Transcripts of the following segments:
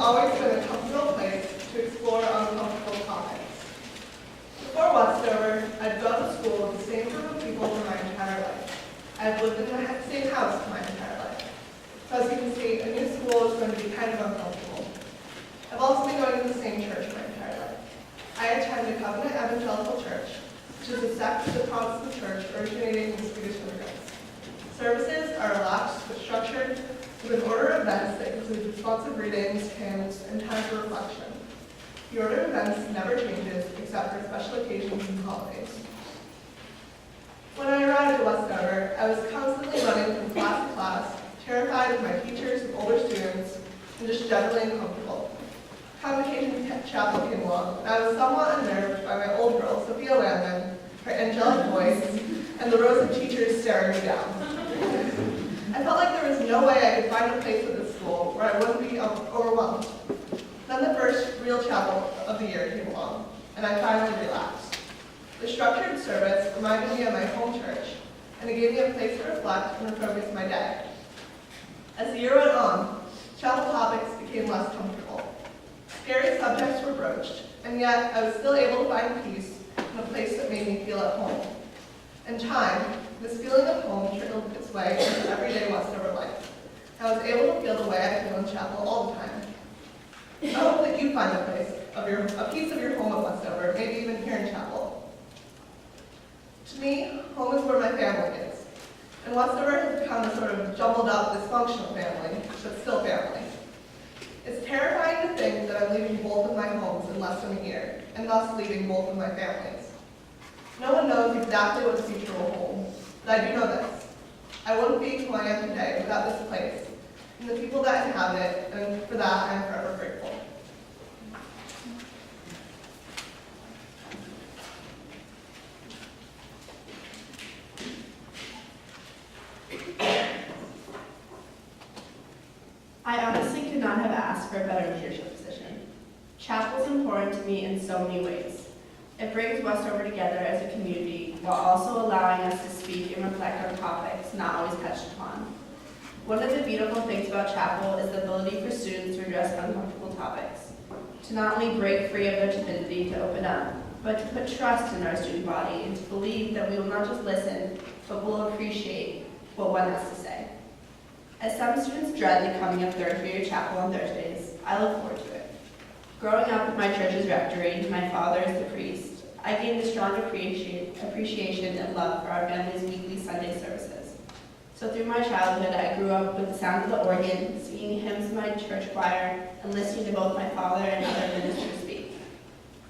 always been a comfortable place to explore uncomfortable topics. Before Westover, I'd gone to school with the same group of people for my entire life. I've lived in the same house my entire life. So as you can see, a new school is going to be kind of uncomfortable. I've also been going to the same church my entire life. I attend the Covenant Evangelical Church, which is a sect of the Protestant church originating in Swedish immigrants. Services are relaxed but structured with an order of events that include responsive readings, hymns, and time for reflection. The order of events never changes except for special occasions and holidays. When I arrived at Westover, I was constantly running from class to class, terrified of my teachers and older students, and just generally uncomfortable. Convocation chapel came along, and I was somewhat unnerved by my old girl, Sophia Landman, her angelic voice, and the rows of teachers staring me down. I felt like there was no way I could find a place at this school where I wouldn't be overwhelmed. Then the first real chapel of the year came along, and I finally relaxed. The structured service reminded me of my home church, and it gave me a place to reflect and refocus my day. As the year went on, chapel topics became less comfortable. Scary subjects were broached, and yet I was still able to find peace in a place that made me feel at home. In time, this feeling of home trickled its way into everyday Westover life. I was able to feel the way I feel in chapel all the time. I hope that you find a piece of your home at Westover, maybe even here in chapel. To me, home is where my family is. And Westover has become a sort of jumbled up, dysfunctional family, but still family. It's terrifying to think that I'm leaving both of my homes in less than a year, and thus leaving both of my families. No one knows exactly what the future will hold, but I do know this. I wouldn't be who I am today without this place, and the people that inhabit it, and for that I am forever grateful. I honestly could not have asked for a better leadership position. Chapel is important to me in so many ways. It brings Westover together as a community while also allowing us to speak and reflect on topics not always touched upon. One of the beautiful things about chapel is the ability for students to address uncomfortable topics, to not only break free of their timidity to open up, but to put trust in our student body and to believe that we will not just listen, but will appreciate what one has to say. As some students dread the coming of third period chapel on Thursdays, I look forward to it. Growing up with my church's rectory, my father is the priest, I gained a strong appreciation and love for our family's weekly Sunday services. So through my childhood, I grew up with the sound of the organ, singing hymns in my church choir, and listening to both my father and other ministers speak.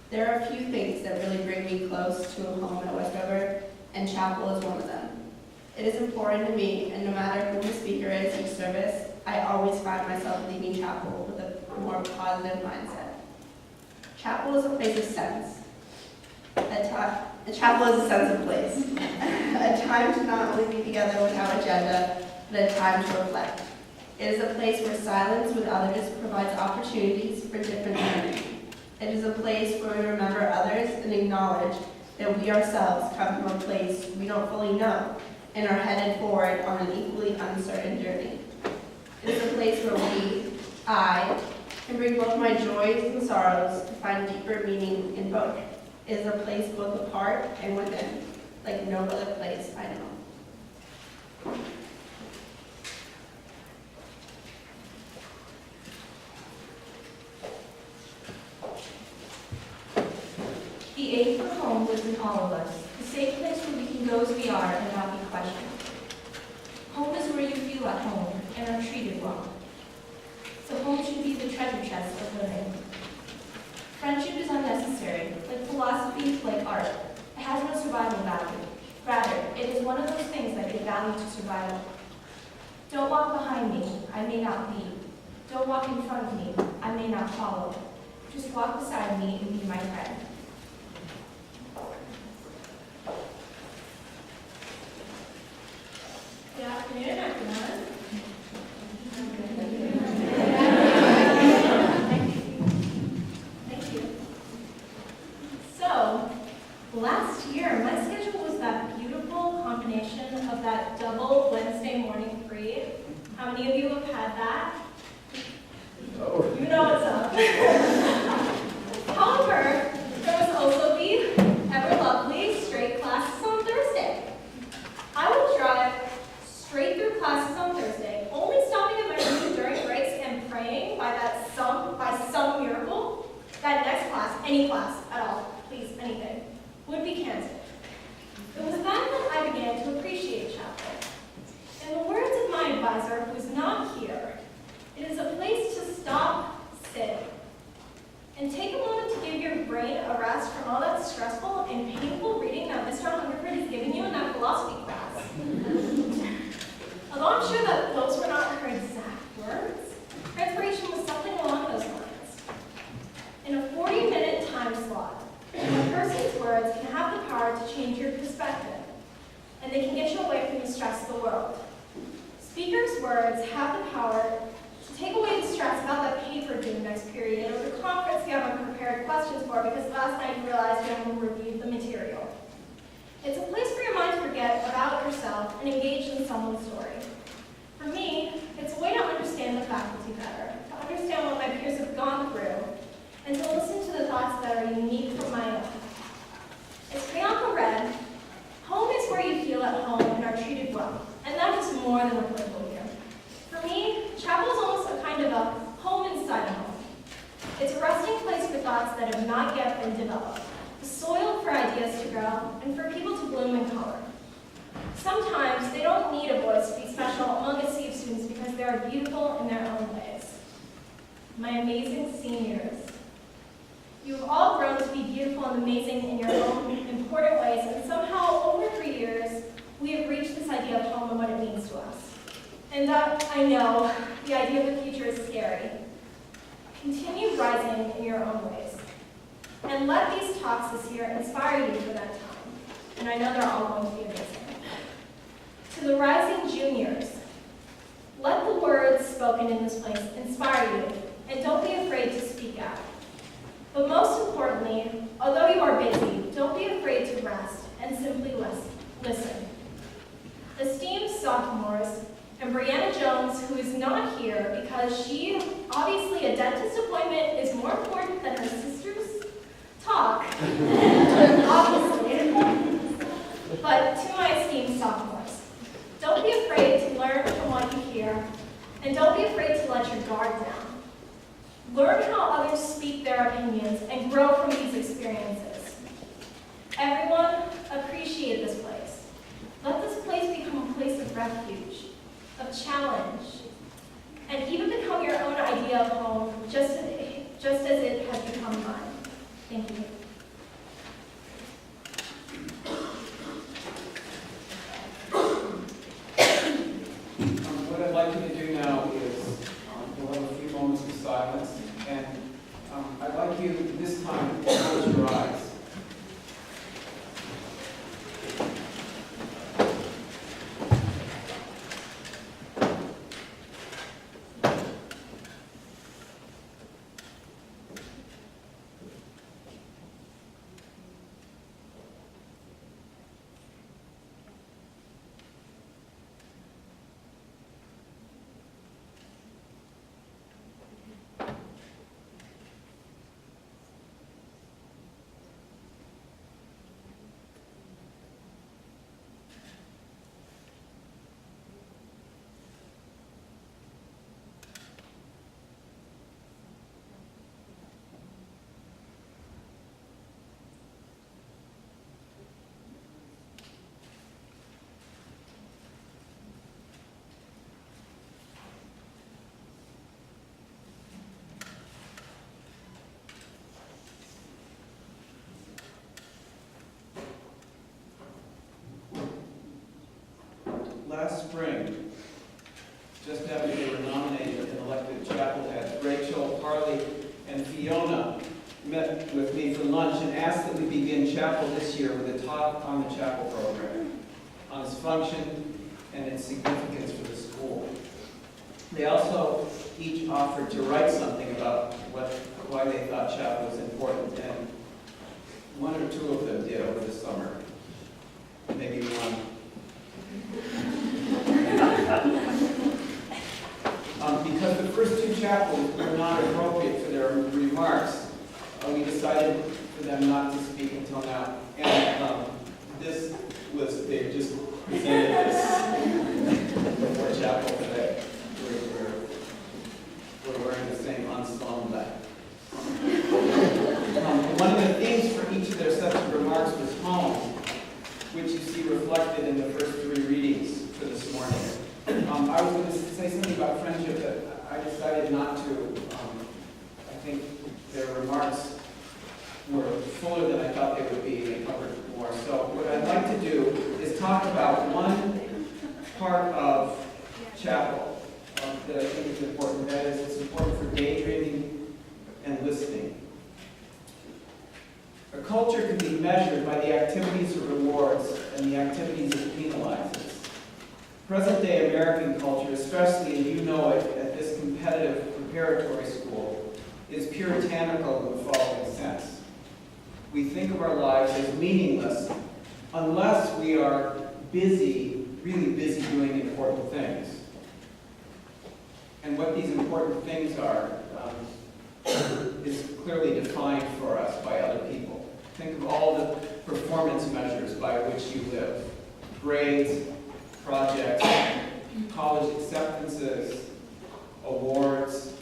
There are a few things that really bring me close to a home at Westover, and chapel is one of them. It is important to me, and no matter who the speaker is each service, I always find myself leaving chapel with a more positive mindset. Chapel is a place of sense. A chapel is a sense of place. A time to not only be together without agenda, but a time to reflect. It is a place where silence with others provides opportunities for different learning. It is a place where we remember others and acknowledge that we ourselves come from a place we don't fully know and are headed forward on an equally uncertain journey. It is a place where I, can bring both my joys and sorrows to find deeper meaning in both. It is a place both apart and within, like no other place I know. The ache for home lives in all of us, a safe place where we can go as we are and not be questioned. Home is where you feel at home and are treated well. So home should be the treasure chest of living. Friendship is unnecessary, like philosophy, like art. It has no survival value. Rather, it is one of those things that give value to survival. Don't walk behind me, I may not lead. Don't walk in front of me, I may not follow. Just walk beside me and be my friend. Good afternoon, everyone. Thank you. So, last year, my schedule was that beautiful combination of that double Wednesday morning free. How many of you have had that? Oh. You know what's up. However, there must also be ever lovely straight classes on Thursday. I will drive straight through classes on Thursday, only stopping at my room during breaks and praying by some miracle, that next class, any class at all, please, anything, would be canceled. It was then that I began to appreciate chapel. In the words of my advisor, who is not here, it is a place to stop, sit, and take a moment to give your brain a rest from all that stressful and painful reading that Mr. Hungerford is giving you in that philosophy class. Although I'm sure that those were not her exact words, her inspiration was something along those lines. In a 40-minute time slot, a person's words can have the power to change your perspective, and they can get you away from the stress of the world. Speakers' words have the power to take away the stress about that paper due next period or the conference you haven't prepared questions for because last night you realized you haven't reviewed the material. It's a place for your mind to forget about yourself and engage in someone's story. For me, it's a way to understand the faculty better, to understand what my peers have gone through, and to listen to the thoughts that are unique from my own. As Priyanka read, home is where you feel at home and are treated well, and that is more than applicable here. For me, chapel is almost a kind of a home inside a home. It's a resting place for thoughts that have not yet been developed, the soil for ideas to grow, and for people to bloom and color. Sometimes they don't need a voice to be special among a sea of students because they are beautiful in their own ways. My amazing seniors, you have all grown to be beautiful and amazing in your own important ways, and somehow, over 3 years, we have reached this idea of home and what it means to us. And I know, the idea of the future is scary. Continue rising in your own ways. And let these talks this year inspire you for that time. And I know they're all going to be amazing. To the rising juniors, let the words spoken in this place inspire you, and don't be afraid to speak out. But most importantly, although you are busy, don't be afraid to rest and simply listen. Esteemed sophomores, and Brianna Jones, who is not here because obviously a dentist appointment is more important than her sister's talk, obviously. But to my esteemed sophomores, don't be afraid to learn from what you hear, and don't be afraid to let your guard down. Learn how others speak their opinions and grow from these experiences. Everyone, appreciate this place. Let this place become a place of refuge, of challenge, and even become your own idea of home, just as it has become mine. Thank you. What I'd like you to do now is we'll have a few moments of silence, and I'd like you this time to close your eyes. Last spring, just after they were nominated and elected chapel heads, Rachel, Harley, and Fiona met with me for lunch and asked that we begin chapel this year with a talk on the chapel program, on its function and its significance for the school. They also each offered to write something about why they thought chapel was important, and one or two of them did over the summer, maybe one. Because the first two chapels were not appropriate remarks, we decided for them not to speak until now. And they just presented this before chapel today. We're wearing the same ensemble. One of the themes for each of their sets of remarks was home, which you see reflected in the first 3 readings for this morning. I was going to say something about friendship, but I decided not to. I think their remarks were fuller than I thought they would be. They covered more. So what I'd like to do is talk about one part of chapel that I think is important. That is, it's important for daydreaming and listening. A culture can be measured by the activities it rewards and the activities it penalizes. Present-day American culture, especially as you know it at this competitive preparatory school, is puritanical in the following sense. We think of our lives as meaningless unless we are busy, really busy doing important things. And what these important things are is clearly defined for us by other people. Think of all the performance measures by which you live. Grades, projects, college acceptances, awards.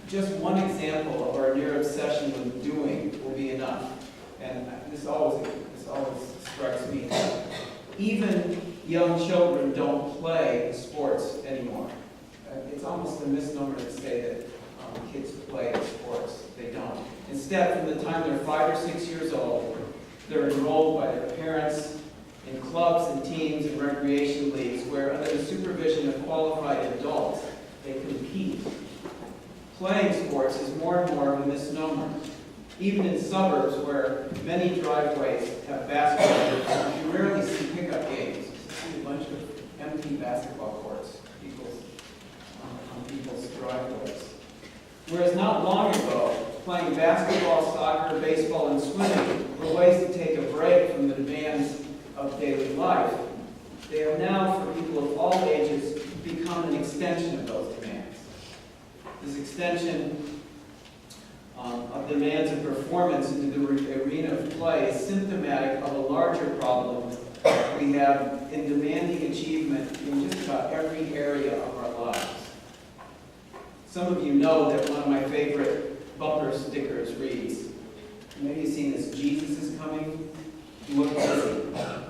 Just one example of our near obsession with doing will be enough. And this always strikes me. Even young children don't play sports anymore. It's almost a misnomer to say that kids play sports. They don't. Instead, from the time they're 5 or 6 years old, they're enrolled by their parents in clubs and teams and recreation leagues where, under the supervision of qualified adults, they compete. Playing sports is more and more of a misnomer. Even in suburbs where many driveways have basketball courts, you rarely see pickup games. You see a bunch of empty basketball courts on people's driveways. Whereas not long ago, playing basketball, soccer, baseball, and swimming were ways to take a break from the demands of daily life, they have now, for people of all ages, become an extension of those demands. This extension of demands of performance into the arena of play is symptomatic of a larger problem we have in demanding achievement in just about every area of our lives. Some of you know that one of my favorite bumper stickers reads, maybe you've seen this, Jesus is coming, look busy. That's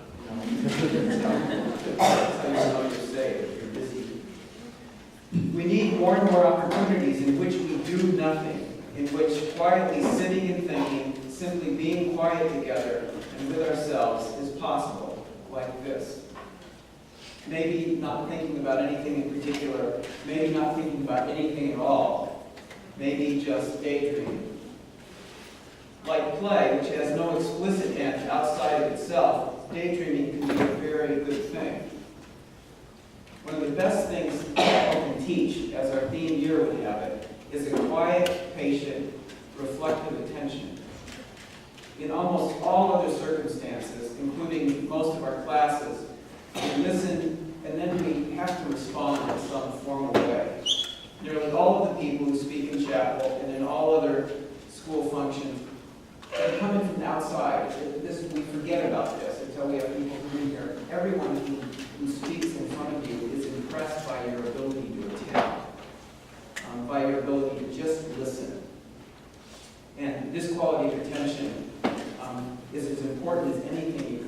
how you know you're saved, if you're busy. We need more and more opportunities in which we do nothing, in which quietly sitting and thinking, simply being quiet together and with ourselves is possible, like this. Maybe not thinking about anything in particular, maybe not thinking about anything at all, maybe just daydreaming. Like play, which has no explicit end outside of itself, daydreaming can be a very good thing. One of the best things chapel can teach, as our theme year would have it, is a quiet, patient, reflective attention. In almost all other circumstances, including most of our classes, we listen and then we have to respond in some formal way. Nearly all of the people who speak in chapel and in all other school functions are coming from outside. We forget about this until we have people come in here. Everyone who speaks in front of you is impressed by your ability to attend, by your ability to just listen. And this quality of attention is as important as anything you